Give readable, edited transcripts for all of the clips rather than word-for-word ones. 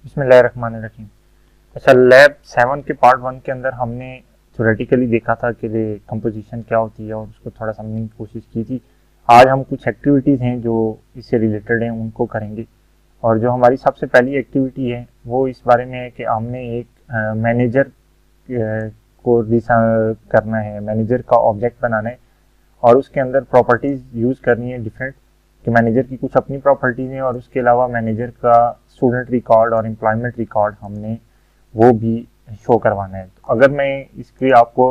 बिस्मिल्लाहिर्रहमानिर्रहीम। अच्छा, लैब 7 के पार्ट 1 के अंदर हमने थ्योरेटिकली देखा था कि कंपोजिशन क्या होती है और उसको थोड़ा समझने की कोशिश की थी। आज हम कुछ एक्टिविटीज़ हैं जो इससे रिलेटेड हैं उनको करेंगे। और जो हमारी सबसे पहली एक्टिविटी है वो इस बारे में है कि हमने एक मैनेजर को करना है, मैनेजर का ऑब्जेक्ट बनाना है और उसके अंदर प्रॉपर्टीज़ यूज़ करनी है डिफरेंट, कि मैनेजर की कुछ अपनी प्रॉपर्टीज़ हैं और उसके अलावा मैनेजर का स्टूडेंट रिकॉर्ड और एम्प्लॉयमेंट रिकॉर्ड हमने वो भी शो करवाना है। तो अगर मैं इसके आपको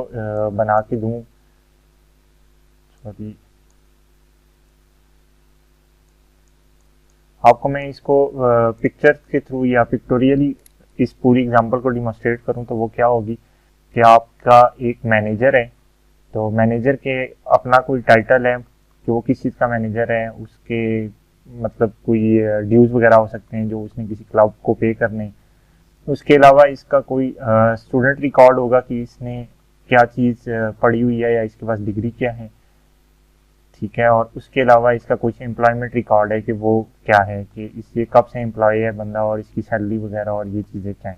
बना के दूं, सॉरी, आपको मैं इसको पिक्चर के थ्रू या पिक्टोरियली इस पूरी एग्जांपल को डिमोन्स्ट्रेट करूं तो वो क्या होगी कि आपका एक मैनेजर है। तो मैनेजर के अपना कोई टाइटल है कि वो किस चीज़ का मैनेजर है, उसके मतलब कोई ड्यूज़ वगैरह हो सकते हैं जो उसने किसी क्लब को पे करने। उसके अलावा इसका कोई स्टूडेंट रिकॉर्ड होगा कि इसने क्या चीज़ पढ़ी हुई है या इसके पास डिग्री क्या है, ठीक है। और उसके अलावा इसका कुछ एम्प्लॉयमेंट रिकॉर्ड है कि वो क्या है, कि इससे कब से एम्प्लॉय है बंदा और इसकी सैलरी वगैरह और ये चीज़ें क्या है।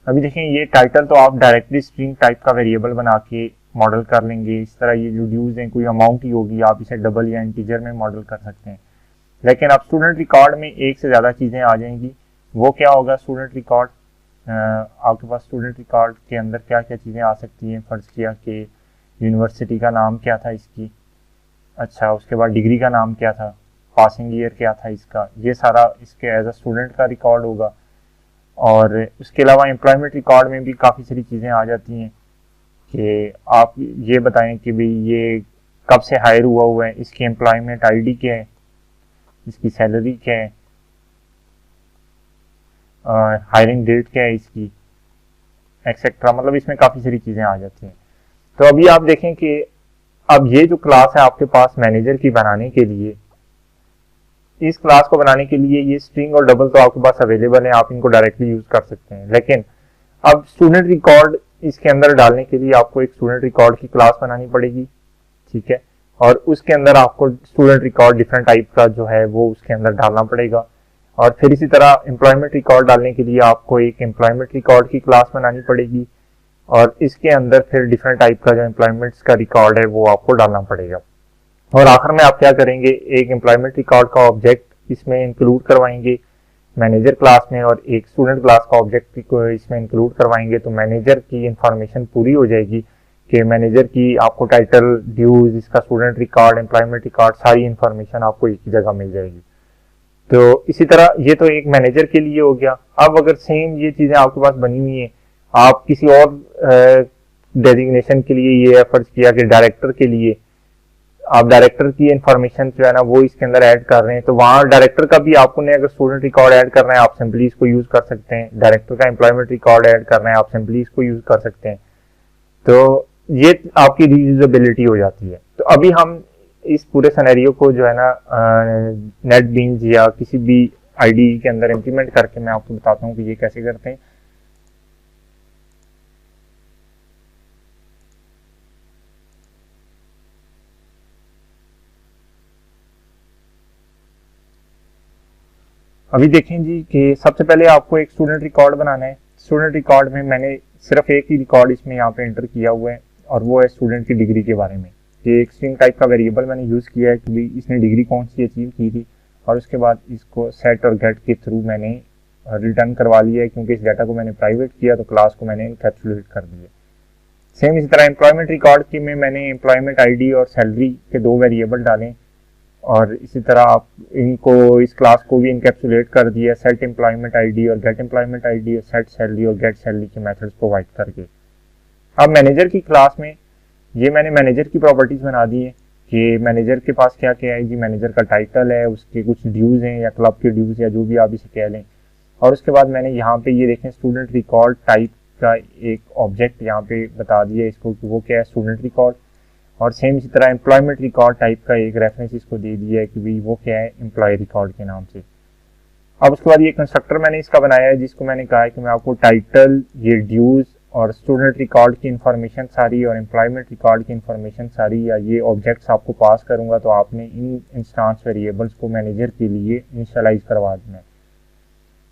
अभी देखें, ये टाइटल तो आप डायरेक्टली स्ट्रिंग टाइप का वेरिएबल बना के मॉडल कर लेंगे। इस तरह ये जो ड्यूज़ हैं कोई अमाउंट ही होगी, आप इसे डबल या इंटीजर में मॉडल कर सकते हैं। लेकिन अब स्टूडेंट रिकॉर्ड में एक से ज़्यादा चीज़ें आ जाएंगी। वो क्या होगा स्टूडेंट रिकॉर्ड, आपके पास स्टूडेंट रिकॉर्ड के अंदर क्या क्या चीज़ें आ सकती हैं। फ़र्ज़ किया कि यूनिवर्सिटी का नाम क्या था इसकी, अच्छा, उसके बाद डिग्री का नाम क्या था, पासिंग ईयर क्या था इसका, ये सारा इसके एज अ स्टूडेंट का रिकॉर्ड होगा। और उसके अलावा एम्प्लॉयमेंट रिकॉर्ड में भी काफ़ी सारी चीज़ें आ जाती हैं कि आप ये बताएं कि भाई ये कब से हायर हुआ है, इसकी एम्प्लॉयमेंट आईडी क्या है, इसकी सैलरी क्या है, हायरिंग डेट क्या है इसकी, एक्सेट्रा। मतलब इसमें काफ़ी सारी चीज़ें आ जाती हैं। तो अभी आप देखें कि अब ये जो क्लास है आपके पास मैनेजर की बनाने के लिए, इस क्लास को बनाने के लिए ये स्ट्रिंग और डबल तो आपके पास अवेलेबल है, आप इनको डायरेक्टली यूज कर सकते हैं। लेकिन अब स्टूडेंट रिकॉर्ड इसके अंदर डालने के लिए आपको एक स्टूडेंट रिकॉर्ड की क्लास बनानी पड़ेगी, ठीक है। और उसके अंदर आपको स्टूडेंट रिकॉर्ड डिफरेंट टाइप का जो है वो उसके अंदर डालना पड़ेगा। और फिर इसी तरह एम्प्लॉयमेंट रिकॉर्ड डालने के लिए आपको एक एम्प्लॉयमेंट रिकॉर्ड की क्लास बनानी पड़ेगी और इसके अंदर फिर डिफरेंट टाइप का जो एम्प्लॉयमेंट्स का रिकॉर्ड है वो आपको डालना पड़ेगा। और आखिर में आप क्या करेंगे, एक एम्प्लॉयमेंट रिकॉर्ड का ऑब्जेक्ट इसमें इंक्लूड करवाएंगे मैनेजर क्लास में और एक स्टूडेंट क्लास का ऑब्जेक्ट को इसमें इंक्लूड करवाएंगे। तो मैनेजर की इंफॉर्मेशन पूरी हो जाएगी कि मैनेजर की आपको टाइटल, ड्यूज, इसका स्टूडेंट रिकॉर्ड, एम्प्लॉयमेंट रिकॉर्ड, सारी इंफॉर्मेशन आपको एक ही जगह मिल जाएगी। तो इसी तरह ये तो एक मैनेजर के लिए हो गया। अब अगर सेम ये चीजें आपके पास बनी हुई हैं, आप किसी और डेजिग्नेशन के लिए ये एफर्ट किया कि डायरेक्टर के लिए आप डायरेक्टर की इंफॉर्मेशन जो है ना वो इसके अंदर ऐड कर रहे हैं, तो वहाँ डायरेक्टर का भी आपको ने अगर स्टूडेंट रिकॉर्ड ऐड करना है आप सिंपली इसको यूज कर सकते हैं। डायरेक्टर का एम्प्लॉयमेंट रिकॉर्ड ऐड करना है आप सिंपली इसको यूज कर सकते हैं। तो ये आपकी रीयूजेबिलिटी हो जाती है। तो अभी हम इस पूरे सिनेरियो को जो है ना नेट बीन्स या किसी भी आईडी के अंदर इम्प्लीमेंट करके मैं आपको बताता हूँ कि ये कैसे करते हैं। अभी देखें जी कि सबसे पहले आपको एक स्टूडेंट रिकॉर्ड बनाना है। स्टूडेंट रिकॉर्ड में मैंने सिर्फ एक ही रिकॉर्ड इसमें यहाँ पे एंटर किया हुआ है और वो है स्टूडेंट की डिग्री के बारे में। ये एक स्ट्रिंग टाइप का वेरिएबल मैंने यूज़ किया है कि भाई इसने डिग्री कौन सी अचीव की थी और उसके बाद इसको सेट और गेट के थ्रू मैंने रिटर्न करवा लिया है, क्योंकि इस डाटा को मैंने प्राइवेट किया तो क्लास को मैंने इनकैप्सुलेट कर दिया। सेम इसी तरह एम्प्लॉयमेंट रिकॉर्ड की में मैंने एम्प्लॉयमेंट आईडी और सैलरी के दो वेरिएबल डालें और इसी तरह आप इनको इस क्लास को भी इनकैप्सुलेट कर दिया सेट एम्प्लॉयमेंट आईडी और गेट एम्प्लॉयमेंट आईडी और सेट सैलरी और गेट सैलरी के मेथड्स प्रोवाइड करके। अब मैनेजर की क्लास में ये मैंने मैनेजर की प्रॉपर्टीज बना दी है कि मैनेजर के पास क्या क्या है जी। मैनेजर का टाइटल है, उसके कुछ ड्यूज हैं या क्लब के ड्यूज या जो भी आप इसे कह लें। और उसके बाद मैंने यहाँ पे ये देखें स्टूडेंट रिकॉर्ड टाइप का एक ऑब्जेक्ट यहाँ पे बता दिया इसको कि वो क्या है, स्टूडेंट रिकॉर्ड। और सेम इसी तरह एम्प्लॉयमेंट रिकॉर्ड टाइप का एक रेफरेंस इसको दे दिया है कि भाई वो क्या है, एम्प्लॉय रिकॉर्ड के नाम से। अब उसके बाद ये कंस्ट्रक्टर मैंने इसका बनाया है जिसको मैंने कहा है कि मैं आपको टाइटल, ये ड्यूज और स्टूडेंट रिकॉर्ड की इन्फॉर्मेशन सारी और एम्प्लॉयमेंट रिकॉर्ड की इन्फॉर्मेशन सारी या ये ऑब्जेक्ट्स आपको पास करूंगा, तो आपने इन इंस्टांस वेरिएबल्स को मैनेजर के लिए इनिशियलाइज करवा देना है।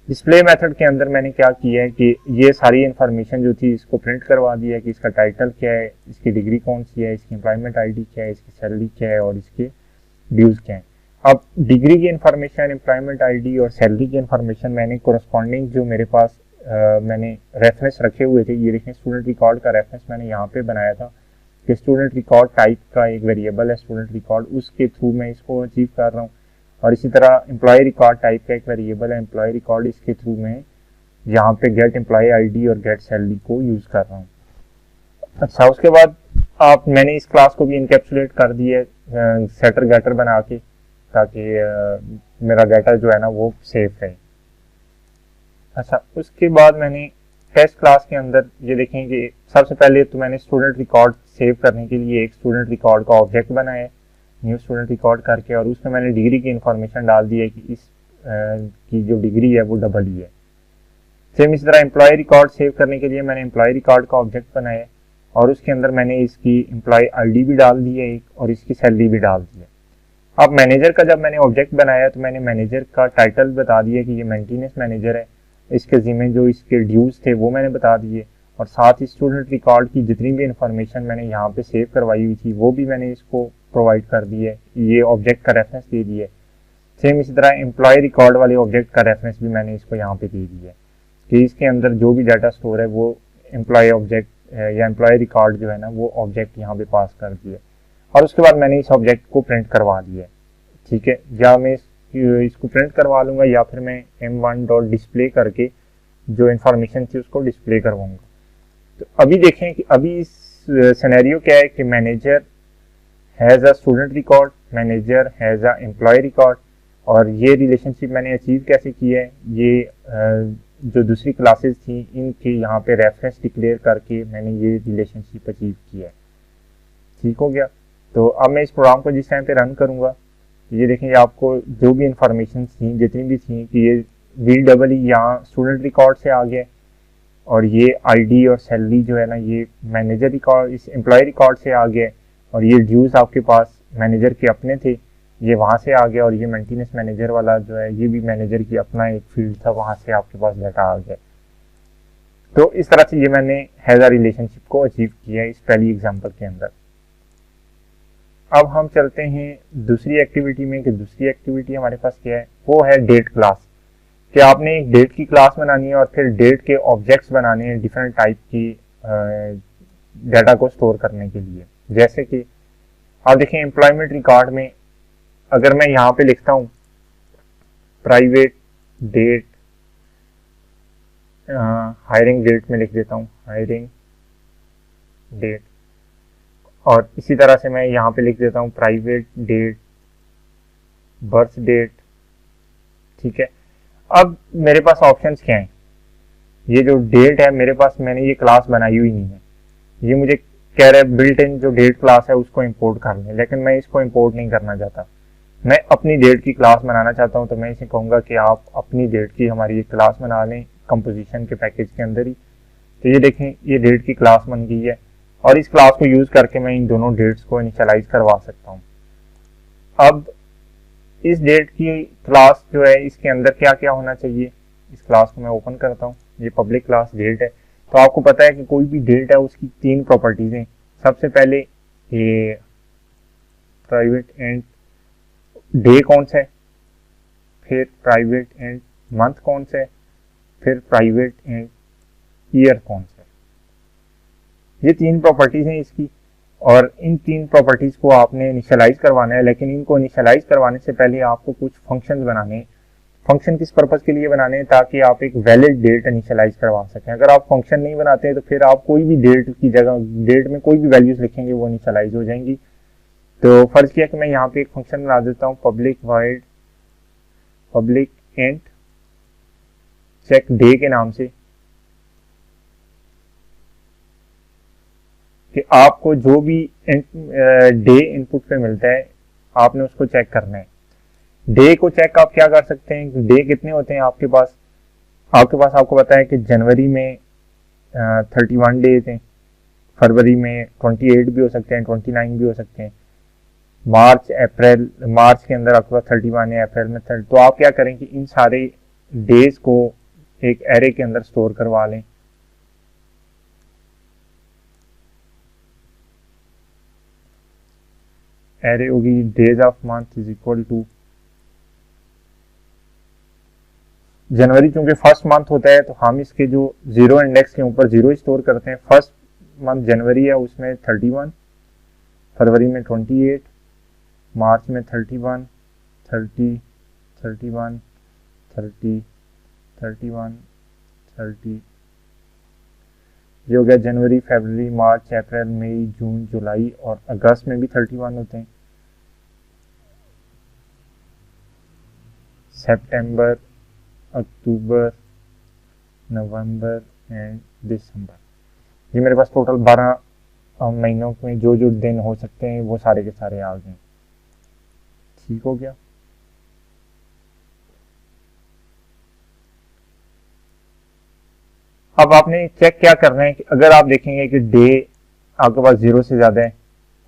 डिस्प्ले मेथड के अंदर मैंने क्या किया है कि ये सारी इन्फॉर्मेशन जो थी इसको प्रिंट करवा दिया है कि इसका टाइटल क्या है, इसकी डिग्री कौन सी है, इसकी एम्प्लॉयमेंट आईडी क्या है, इसकी सैलरी क्या है और इसके ड्यूज क्या है। अब डिग्री की इन्फॉर्मेशन, एम्प्लॉयमेंट आईडी और सैलरी की इन्फॉर्मेशन मैंने कोरस्पॉन्डिंग जो मेरे पास मैंने रेफरेंस रखे हुए थे, ये देखें स्टूडेंट रिकॉर्ड का रेफरेंस मैंने यहाँ पे बनाया था कि स्टूडेंट रिकॉर्ड टाइप का एक वेरिएबल है स्टूडेंट रिकॉर्ड, उसके थ्रू मैं इसको अचीव कर रहा हूँ। और इसी तरह एम्प्लॉय रिकॉर्ड टाइप का एक वेरिएबल है एम्प्लॉय रिकॉर्ड, इसके थ्रू मैं यहाँ पे गेट एम्प्लॉय आईडी और गेट सैलरी को यूज कर रहा हूँ। अच्छा, उसके बाद मैंने इस क्लास को भी इनकैप्सुलेट कर दिया सेटर गेटर बना के, ताकि मेरा गेटर जो है ना वो सेफ रहे। अच्छा, उसके बाद मैंने टेस्ट क्लास के अंदर ये देखें कि सबसे पहले तो मैंने स्टूडेंट रिकॉर्ड सेव करने के लिए एक स्टूडेंट रिकॉर्ड का ऑब्जेक्ट बनाया है न्यू स्टूडेंट रिकॉर्ड करके, और उसमें मैंने डिग्री की इन्फॉर्मेशन डाल दी है कि इस की जो डिग्री है वो डबल ही है। सेम इसी तरह एम्प्लॉय रिकॉर्ड सेव करने के लिए मैंने एम्प्लॉय रिकॉर्ड का ऑब्जेक्ट बनाया है और उसके अंदर मैंने इसकी एम्प्लॉय आईडी भी डाल दी है एक और इसकी सैलरी भी डाल दी है। अब मैनेजर का जब मैंने ऑब्जेक्ट बनाया तो मैंने मैनेजर का टाइटल बता दिया कि ये मेंटेनेंस मैनेजर है, इसके जिम्मे जो इसके ड्यूज थे वो मैंने बता दिए, और साथ ही स्टूडेंट रिकॉर्ड की जितनी भी इन्फॉर्मेशन मैंने यहाँ पे सेव करवाई हुई थी वो भी मैंने इसको प्रोवाइड कर दी है, ये ऑब्जेक्ट का रेफरेंस दे दिया है। सेम इसी तरह एम्प्लॉय रिकॉर्ड वाले ऑब्जेक्ट का रेफरेंस भी मैंने इसको यहाँ पे दे दिया है कि इसके अंदर जो भी डाटा स्टोर है वो एम्प्लॉय ऑब्जेक्ट या एम्प्लॉय रिकॉर्ड जो है ना वो ऑब्जेक्ट यहाँ पे पास कर दिया, और उसके बाद मैंने इस ऑब्जेक्ट को प्रिंट करवा दिया है। ठीक है, या मैं इसको प्रिंट करवा लूँगा या फिर मैं m1.display करके जो इन्फॉर्मेशन थी उसको डिस्प्ले करवाऊंगा। तो अभी देखें कि अभी इस सिनेरियो क्या है कि manager has a student record, manager has a employee record, और ये रिलेशनशिप मैंने अचीव कैसे किया है, ये जो दूसरी क्लासेस थी इनके यहाँ पे रेफरेंस डिक्लेयर करके मैंने ये रिलेशनशिप अचीव किया है। ठीक हो गया। तो अब मैं इस प्रोग्राम को जिस टाइम पे रन करूँगा, ये देखें आपको जो भी इंफॉर्मेशन थी जितनी भी थी कि ये VEE यहाँ स्टूडेंट रिकॉर्ड से आ गया, और ये आईडी और सैलरी जो है ना ये मैनेजर रिकॉर्ड इस एम्प्लॉय रिकॉर्ड से आ गया, और ये ड्यूज आपके पास मैनेजर के अपने थे ये वहाँ से आ गया, और ये मेंटेनेंस मैनेजर वाला जो है ये भी मैनेजर की अपना एक फील्ड था, वहाँ से आपके पास डाटा आ गया। तो इस तरह से ये मैंने हैज़ रिलेशनशिप को अचीव किया है इस पहली एग्जाम्पल के अंदर। अब हम चलते हैं दूसरी एक्टिविटी में कि दूसरी एक्टिविटी हमारे पास क्या है, वो है डेट क्लास। कि आपने एक डेट की क्लास बनानी है और फिर डेट के ऑब्जेक्ट्स बनाने हैं डिफरेंट टाइप की डाटा को स्टोर करने के लिए। जैसे कि आप देखें एम्प्लॉयमेंट रिकॉर्ड में अगर मैं यहाँ पे लिखता हूँ प्राइवेट डेट, हायरिंग डेट में लिख देता हूँ हायरिंग डेट, और इसी तरह से मैं यहाँ पे लिख देता हूँ प्राइवेट डेट बर्थ डेट। ठीक है, अब मेरे पास ऑप्शंस क्या हैं, ये जो डेट है मेरे पास मैंने ये क्लास बनाई हुई नहीं है, ये मुझे कह रहा है बिल्ट इन जो डेट क्लास है उसको इंपोर्ट कर लें, लेकिन मैं इसको इंपोर्ट नहीं करना चाहता, मैं अपनी डेट की क्लास बनाना चाहता हूँ। तो मैं इसे कहूँगा कि आप अपनी डेट की हमारी ये क्लास बना लें कंपोजिशन के पैकेज के अंदर ही। तो ये देखें ये डेट की क्लास बन गई है, और इस क्लास को यूज करके मैं इन दोनों डेट्स को इनिशियलाइज करवा सकता हूँ। अब इस डेट की क्लास जो है इसके अंदर क्या क्या होना चाहिए, इस क्लास को मैं ओपन करता हूँ, ये पब्लिक क्लास डेट है। तो आपको पता है कि कोई भी डेट है उसकी 3 प्रॉपर्टीज हैं। सबसे पहले ये प्राइवेट एंड डे कौन सा है, फिर प्राइवेट एंड मंथ कौन सा है, फिर प्राइवेट एंड ईयर कौन सा है। ये 3 प्रॉपर्टीज हैं इसकी, और इन 3 प्रॉपर्टीज को आपने इनिशियलाइज करवाना है, लेकिन इनको इनिशियलाइज करवाने से पहले आपको कुछ फंक्शंस बनाने हैं। फंक्शन किस पर्पज के लिए बनाने हैं, ताकि आप एक वैलिड डेट इनिशियलाइज करवा सकें। अगर आप फंक्शन नहीं बनाते हैं तो फिर आप कोई भी डेट की जगह डेट में कोई भी वैल्यूज लिखेंगे वो इनिशियलाइज हो जाएंगी। तो फर्ज किया कि मैं यहाँ पे एक फंक्शन बना देता हूँ public void public and check day के नाम से, कि आपको जो भी डे इनपुट पे मिलता है आपने उसको चेक करना है। डे को चेक आप क्या कर सकते हैं, डे कितने होते हैं आपके पास आपको पता है कि जनवरी में 31 डेज हैं, फरवरी में 28 भी हो सकते हैं, 29 भी हो सकते हैं, मार्च के अंदर आपके पास 31 है, अप्रैल में 30। तो आप क्या करें कि इन सारे डेज को एक एरे के अंदर स्टोर करवा लें। एरे होगी days of month is equal to, जनवरी चूंकि फर्स्ट मंथ होता है तो हम इसके जो जीरो इंडेक्स के ऊपर जीरो स्टोर करते हैं। फर्स्ट मंथ जनवरी है, उसमें 31, फरवरी में 28, मार्च में 31, 30, 31, 30, 31, 30, ये हो गया जनवरी, फरवरी, मार्च, अप्रैल, मई, जून, जुलाई और अगस्त में भी 31 होते हैं। सितंबर, अक्टूबर, नवंबर एंड दिसंबर, ये मेरे पास टोटल 12 महीनों में जो जो दिन हो सकते हैं वो सारे के सारे आ गए। ठीक हो गया। अब आपने चेक क्या करना है कि अगर आप देखेंगे कि डे आपके पास 0 से ज़्यादा है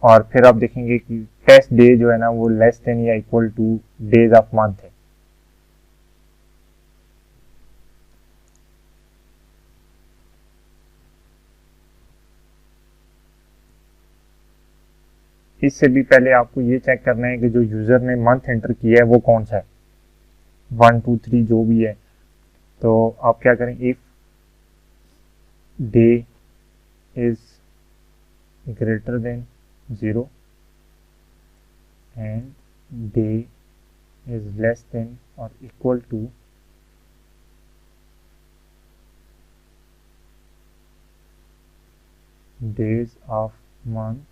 और फिर आप देखेंगे कि टेस्ट डे जो है ना वो लेस देन या equal to days of month है, इससे भी पहले आपको ये चेक करना है कि जो यूज़र ने मंथ एंटर किया है वो कौन सा है, 1, 2, 3 जो भी है। तो आप क्या करें, if day is greater than 0 and day is less than और equal to days of month,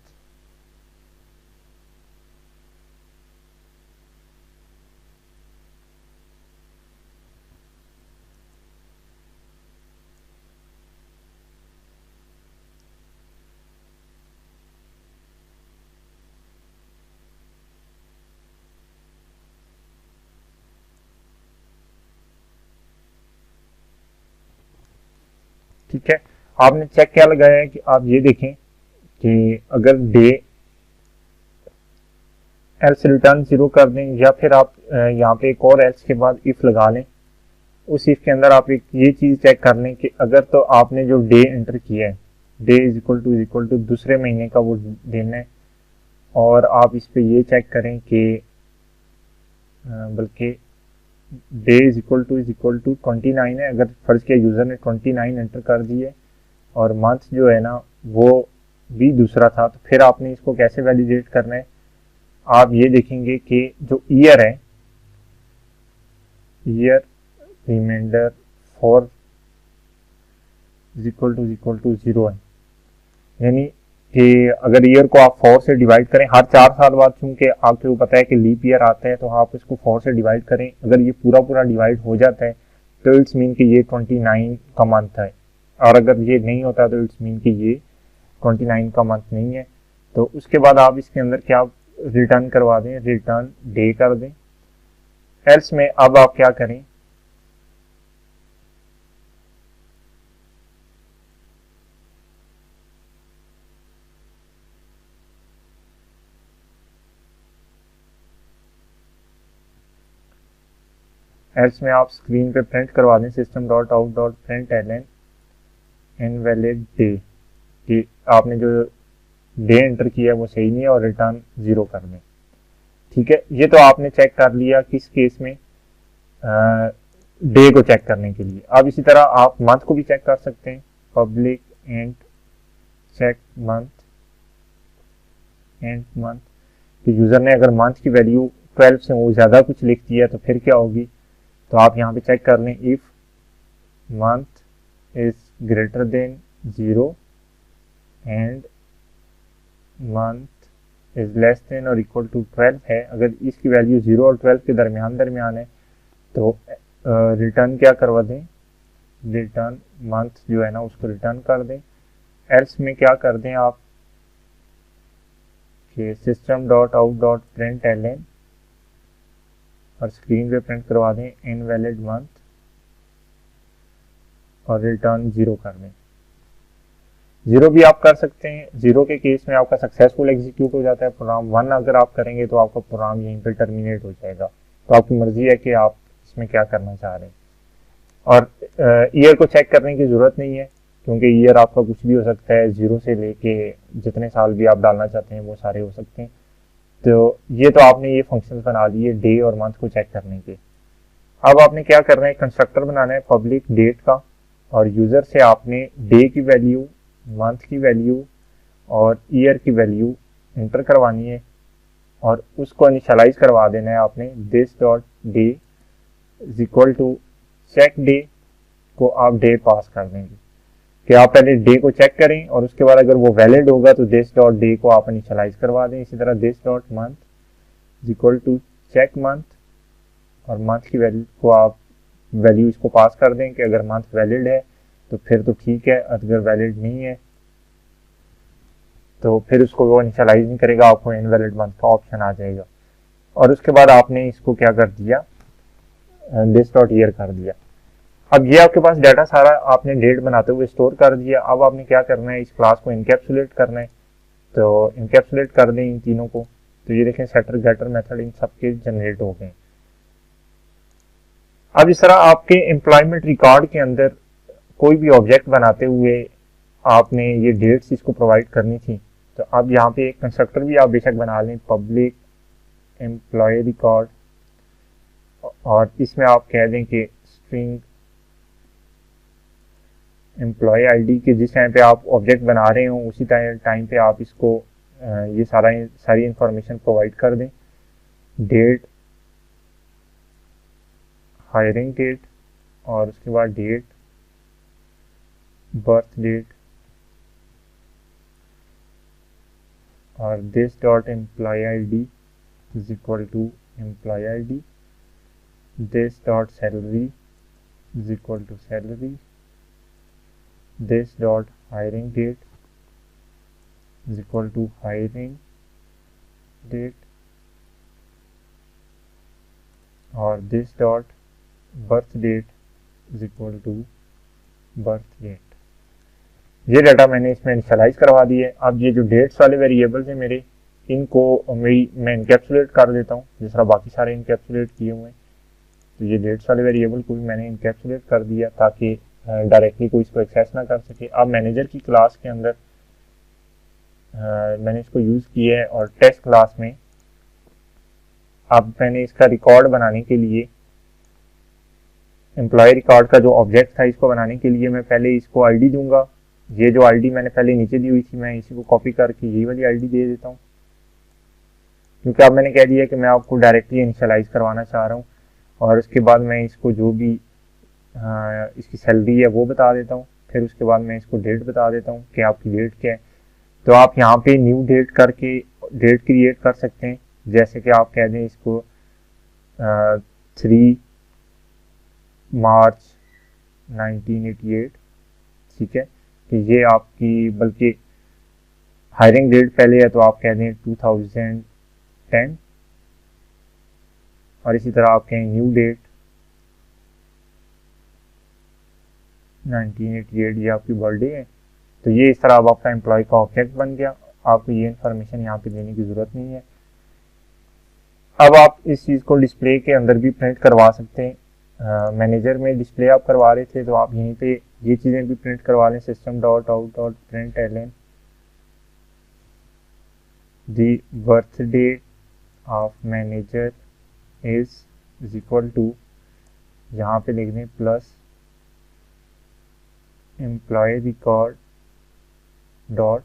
ठीक है। आपने चेक क्या लगाया है कि आप ये देखें कि अगर डे एल्स रिटर्न 0 कर दें या फिर आप यहाँ पे एक और एल्स के बाद इफ लगा लें। उस इफ के अंदर आप एक ये चीज़ चेक कर लें कि अगर तो आपने जो डे एंटर किया है, डे इज इक्वल टू दूसरे महीने का वो दिन है, और आप इस पे ये चेक करें कि बल्कि डे इज इक्वल टू 29 है। अगर फर्ज किया यूज़र ने 29 एंटर कर दिए और मंथ जो है ना वो भी दूसरा था, तो फिर आपने इसको कैसे वैलिडेट करना है, आप ये देखेंगे कि जो ईयर है, year reminder 4 is equal to 0 है। यानी कि अगर ईयर को आप 4 से डिवाइड करें, हर 4 साल बाद चूंकि आपको पता है कि लीप ईयर आता है तो आप इसको 4 से डिवाइड करें। अगर ये पूरा पूरा डिवाइड हो जाता है तो इट्स मीन कि ये 29 का मंथ है, और अगर ये नहीं होता तो इट्स मीन कि ये 29 का मंथ नहीं है। तो उसके बाद आप इसके अंदर क्या रिटर्न करवा दें, रिटर्न डे कर दें। एल्स में अब आप क्या करें, एल्स में आप स्क्रीन पे प्रिंट करवा दें system.out.println इनवैलिड डे, कि आपने जो डे एंटर किया है वो सही नहीं है और रिटर्न 0 कर दें। ठीक है, ये तो आपने चेक कर लिया किस केस में, डे को चेक करने के लिए। अब इसी तरह आप मंथ को भी चेक कर सकते हैं, पब्लिक एंड चेक मंथ कि यूज़र ने अगर मंथ की वैल्यू 12 से वो ज़्यादा कुछ लिख दिया तो फिर क्या होगी। तो आप यहाँ पे चेक कर लें, if month is greater than 0 and month is less than और इक्वल टू 12 है, अगर इसकी वैल्यू 0 और 12 के दरमियान है तो रिटर्न क्या करवा दें, रिटर्न मंथ जो है ना उसको रिटर्न कर दें। एल्स में क्या कर दें आप कि system.out.println और स्क्रीन पे प्रिंट करवा दें इनवैलिड मंथ और रिटर्न 0 कर दें। 0 भी आप कर सकते हैं, 0 के केस में आपका सक्सेसफुल एग्जीक्यूट हो जाता है प्रोग्राम। 1 अगर आप करेंगे तो आपका प्रोग्राम यहीं पे टर्मिनेट हो जाएगा। तो आपकी मर्जी है कि आप इसमें क्या करना चाह रहे हैं। और ईयर को चेक करने की ज़रूरत नहीं है, क्योंकि ईयर आपका कुछ भी हो सकता है, 0 से लेके जितने साल भी आप डालना चाहते हैं वो सारे हो सकते हैं। तो ये तो आपने ये फंक्शंस बना दिए डे और मंथ को चेक करने के। अब आपने क्या करना है, कंस्ट्रक्टर बनाना है पब्लिक डेट का, और यूज़र से आपने डे की वैल्यू, मंथ की वैल्यू और ईयर की वैल्यू इंटर करवानी है, और उसको इनिशियलाइज करवा देना है आपने this dot day is equal to check day को आप डे पास कर देंगे कि आप पहले डे को चेक करें, और उसके बाद अगर वो वैलिड होगा तो दिस डॉट डे को आप इनिशियलाइज करवा दें। इसी तरह this dot month is equal to check month, और मंथ की वैल्यू को आप वैल्यू इसको पास कर दें कि अगर मंथ वैलिड है तो फिर तो ठीक है, अगर वैलिड नहीं है तो फिर उसको वो इनिशियलाइज नहीं करेगा, आपको इनवैलिड मंथ का ऑप्शन आ जाएगा। और उसके बाद आपने इसको क्या कर दिया, दिस डॉट ईयर कर दिया। अब ये आपके पास डाटा सारा आपने डेट बनाते हुए स्टोर कर दिया। अब आपने क्या करना है, इस क्लास को इनकैप्सुलेट करना है, तो इनकैप्सुलेट कर दें इन तीनों को। तो ये देखें सेटर गेटर मेथड इन सबके जनरेट हो गए। अब इस तरह आपके एम्प्लॉयमेंट रिकॉर्ड के अंदर कोई भी ऑब्जेक्ट बनाते हुए आपने ये डेट्स इसको प्रोवाइड करनी थी। तो अब यहाँ पे एक कंस्ट्रक्टर भी आप बेशक बना लें, पब्लिक एम्प्लॉय रिकॉर्ड, और इसमें आप कह दें कि स्ट्रिंग एम्प्लॉय आईडी के जिस टाइम पे आप ऑब्जेक्ट बना रहे हो उसी टाइम पे आप इसको ये सारी इंफॉर्मेशन प्रोवाइड कर दें। डेट, हायरिंग डेट, और उसके बाद डेट, बर्थ डेट, और this dot employee ID is equal to employee ID, this dot salary is equal to salary, this dot hiring date is equal to hiring date, और this dot birth date is equal to birth date। ये data मैंने इसमें initialise करवा दी है। अब ये जो dates वाले वेरिएबल्स हैं मेरे, इनको मैं इनकैप्सुलेट कर देता हूँ जिस तरह बाकी सारे इनकैप्सुलेट किए हुए हैं। तो ये डेट्स वाले वेरिएबल को भी मैंने इनकैप्सुलेट कर दिया ताकि डायरेक्टली कोई इसको एक्सेस ना कर सके। अब मैनेजर की क्लास के अंदर मैंने इसको यूज़ किया है, और टेस्ट क्लास में अब मैंने इसका रिकॉर्ड बनाने के लिए, एम्प्लॉय रिकॉर्ड का जो ऑब्जेक्ट था इसको बनाने के लिए मैं पहले इसको आईडी दूंगा। ये जो आईडी मैंने पहले नीचे दी हुई थी मैं इसी को कॉपी करके यही वाली आईडी दे देता हूँ, क्योंकि अब मैंने कह दिया कि मैं आपको डायरेक्टली इनिशियलाइज करवाना चाह रहा हूँ। और उसके बाद मैं इसको जो भी इसकी सैलरी है वो बता देता हूँ। फिर उसके बाद मैं इसको डेट बता देता हूँ कि आपकी डेट क्या है। तो आप यहाँ पे न्यू डेट करके डेट क्रिएट कर सकते हैं, जैसे कि आप कह दें इसको 3 मार्च 1988, ठीक है, कि ये आपकी, बल्कि हायरिंग डेट पहले है तो आप कह दें 2010, और इसी तरह आप कहें न्यू डेट 1988, ये आपकी बर्थडे है। तो ये इस तरह अब आपका एम्प्लॉय का ऑब्जेक्ट बन गया। आपको ये इन्फॉर्मेशन यहाँ पे देने की ज़रूरत नहीं है। अब आप इस चीज़ को डिस्प्ले के अंदर भी प्रिंट करवा सकते हैं। मैनेजर में डिस्प्ले आप करवा रहे थे तो आप यहीं पे ये चीज़ें भी प्रिंट करवा लें, system dot out dot print LN the birth date of manager is equal to, यहाँ पे लिख दें प्लस एम्प्लॉय रिकॉर्ड डॉट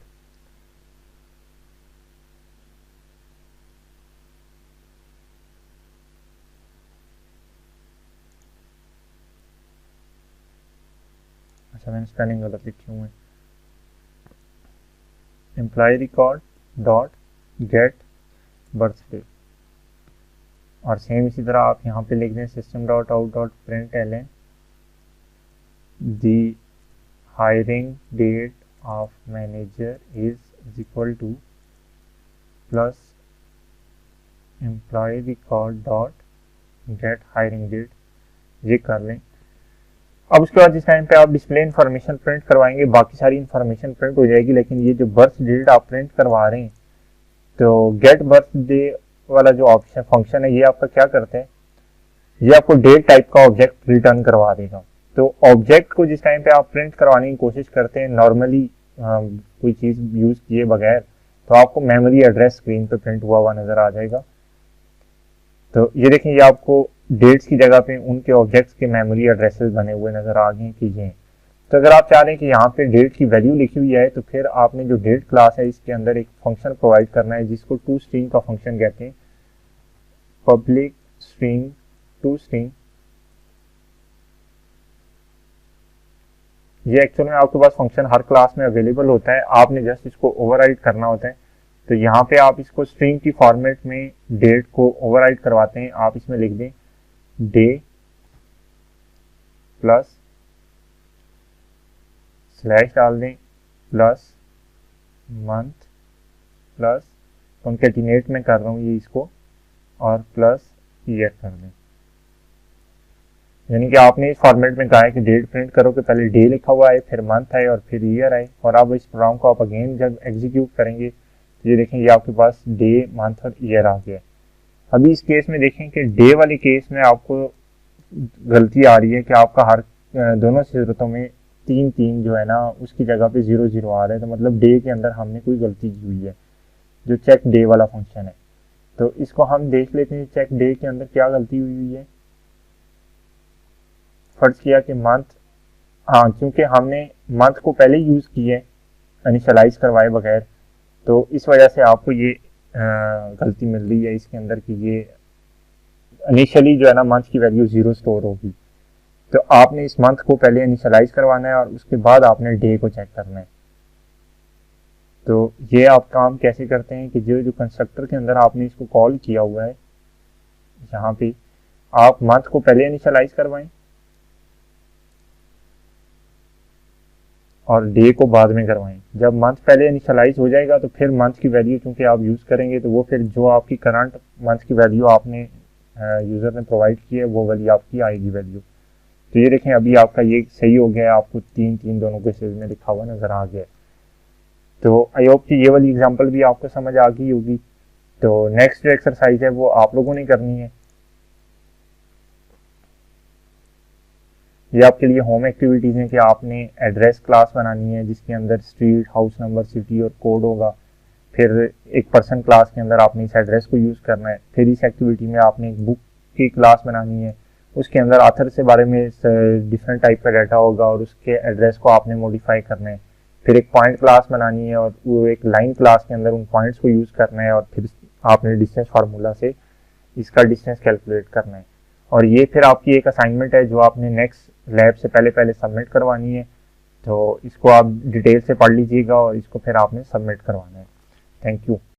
अच्छा मैंने स्पेलिंग गलत लिखी हुई है, employee record dot get birth date. और सेम इसी तरह आप यहाँ पे लिख दें system dot out dot print LN the hiring date of manager is equal to plus employee record dot get hiring date. ये कर लें। अब उसके बाद जिस टाइम पे आप डिस्प्ले इन्फॉर्मेशन प्रिंट करवाएंगे बाकी सारी इन्फॉर्मेशन प्रिंट हो जाएगी, लेकिन ये जो बर्थ डेट आप प्रिंट करवा रहे हैं तो गेट बर्थ डे वाला जो ऑप्शन फंक्शन है ये आपका क्या करते हैं, ये आपको डेट टाइप का ऑब्जेक्ट रिटर्न करवा देगा। तो ऑब्जेक्ट को जिस टाइम पे आप प्रिंट करवाने की कोशिश करते हैं नॉर्मली कोई चीज़ यूज़ किए बगैर, तो आपको मेमोरी एड्रेस स्क्रीन पे प्रिंट हुआ हुआ नज़र आ जाएगा। तो ये देखें, ये आपको डेट्स की जगह पे उनके ऑब्जेक्ट्स के मेमोरी एड्रेसेस बने हुए नज़र आ गए कि ये। तो अगर आप चाह रहे हैं कि यहाँ पे डेट की वैल्यू लिखी हुई है, तो फिर आपने जो डेट क्लास है इसके अंदर एक फंक्शन प्रोवाइड करना है जिसको टू स्ट्रिंग का फंक्शन कहते हैं, पब्लिक स्ट्रिंग टू स्ट्रिंग। ये एक्चुअल में आपके पास फंक्शन हर क्लास में अवेलेबल होता है, आपने जस्ट इसको ओवरराइड करना होता है। तो यहाँ पे आप इसको स्ट्रिंग की फॉर्मेट में डेट को ओवरराइड करवाते हैं। आप इसमें लिख दें डे प्लस स्लैश डाल दें प्लस मंथ प्लस कॉन्केटिनेट में कर रहा हूँ ये इसको, और प्लस ईयर कर दें। यानी कि आपने इस फॉर्मेट में कहा है कि डेट प्रिंट करो कि पहले डे लिखा हुआ है, फिर मंथ है और फिर ईयर है। और अब इस प्रोग्राम को आप अगेन जब एग्जीक्यूट करेंगे तो ये देखें, ये आपके पास डे मंथ और ईयर आ गया। अभी इस केस में देखें कि डे वाली केस में आपको गलती आ रही है कि आपका हर दोनों सूरतों में 3 जो है ना उसकी जगह पे 0 आ रहा है। तो मतलब डे के अंदर हमने कोई गलती की हुई है, जो चेक डे वाला फंक्शन है। तो इसको हम देख लेते हैं चेक डे के अंदर क्या गलती हुई है। फर्ज किया कि मंथ, हाँ क्योंकि हमने मंथ को पहले यूज़ किए इनिशियलाइज करवाए बगैर, तो इस वजह से आपको ये गलती मिल रही है इसके अंदर कि ये इनिशियली जो है ना मंथ की वैल्यू 0 स्टोर होगी। तो आपने इस मंथ को पहले इनिशियलाइज करवाना है और उसके बाद आपने डे को चेक करना है। तो ये आप काम कैसे करते हैं कि जो कंस्ट्रक्टर के अंदर आपने इसको कॉल किया हुआ है, यहाँ पे आप मंथ को पहले इनिशियलाइज करवाएं और डे को बाद में करवाएं। जब मंथ पहले इनिशियलाइज हो जाएगा तो फिर मंथ की वैल्यू क्योंकि आप यूज़ करेंगे तो वो फिर जो आपकी करंट मंथ की वैल्यू आपने यूज़र ने प्रोवाइड की है वो वाली आपकी आएगी वैल्यू। तो ये देखें, अभी आपका ये सही हो गया है, आपको 3 दोनों केसेस में लिखा हुआ नज़र आ गया। तो आई होप कि ये वाली एग्जांपल भी आपको समझ आ गई होगी। तो नेक्स्ट जो एक्सरसाइज है वो आप लोगों ने करनी है। ये आपके लिए होम एक्टिविटीज़ हैं कि आपने एड्रेस क्लास बनानी है जिसके अंदर स्ट्रीट, हाउस नंबर, सिटी और कोड होगा। फिर एक पर्सन क्लास के अंदर आपने इस एड्रेस को यूज़ करना है। फिर इस एक्टिविटी में आपने एक बुक की क्लास बनानी है, उसके अंदर ऑथर से बारे में डिफरेंट टाइप का डाटा होगा और उसके एड्रेस को आपने मॉडिफाई करना है। फिर एक पॉइंट क्लास बनानी है और वो एक लाइन क्लास के अंदर उन पॉइंट्स को यूज़ करना है और फिर आपने डिस्टेंस फार्मूला से इसका डिस्टेंस कैलकुलेट करना है। और ये फिर आपकी एक असाइनमेंट है जो आपने नेक्स्ट लैब से पहले सबमिट करवानी है। तो इसको आप डिटेल से पढ़ लीजिएगा और इसको फिर आपने सबमिट करवाना है। Thank you.